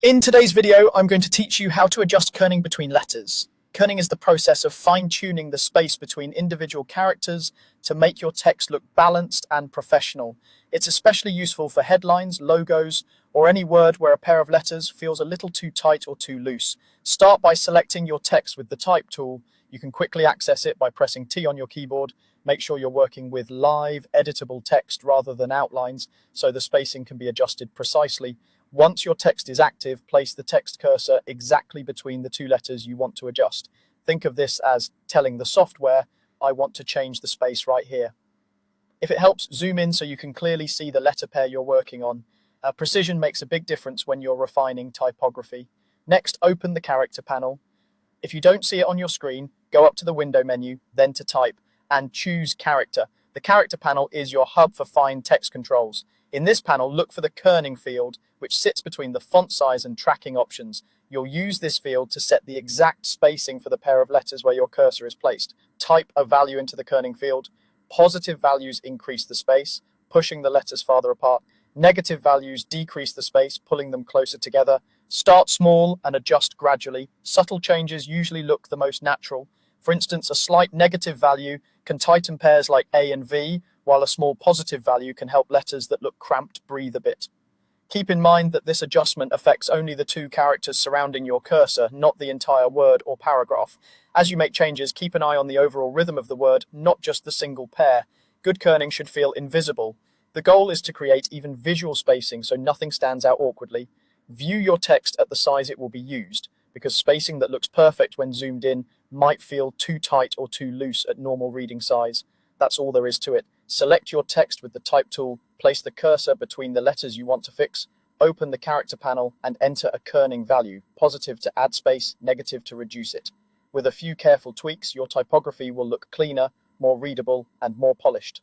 In today's video, I'm going to teach you how to adjust kerning between letters. Kerning is the process of fine-tuning the space between individual characters to make your text look balanced and professional. It's especially useful for headlines, logos, or any word where a pair of letters feels a little too tight or too loose. Start by selecting your text with the Type tool. You can quickly access it by pressing T on your keyboard. Make sure you're working with live, editable text rather than outlines, so the spacing can be adjusted precisely. Once your text is active, place the text cursor exactly between the two letters you want to adjust. Think of this as telling the software, I want to change the space right here. If it helps, zoom in so you can clearly see the letter pair you're working on. Precision makes a big difference when you're refining typography. Next, open the character panel. If you don't see it on your screen, go up to the window menu, then to type, and choose character. The character panel is your hub for fine text controls. In this panel, look for the kerning field, which sits between the font size and tracking options. You'll use this field to set the exact spacing for the pair of letters where your cursor is placed. Type a value into the kerning field. Positive values increase the space, pushing the letters farther apart. Negative values decrease the space, pulling them closer together. Start small and adjust gradually. Subtle changes usually look the most natural. For instance, a slight negative value can tighten pairs like A and V, while a small positive value can help letters that look cramped breathe a bit. Keep in mind that this adjustment affects only the two characters surrounding your cursor, not the entire word or paragraph. As you make changes, keep an eye on the overall rhythm of the word, not just the single pair. Good kerning should feel invisible. The goal is to create even visual spacing so nothing stands out awkwardly. View your text at the size it will be used, because spacing that looks perfect when zoomed in might feel too tight or too loose at normal reading size. That's all there is to it. Select your text with the Type tool, place the cursor between the letters you want to fix, open the character panel, and enter a kerning value, positive to add space, negative to reduce it. With a few careful tweaks, your typography will look cleaner, more readable, and more polished.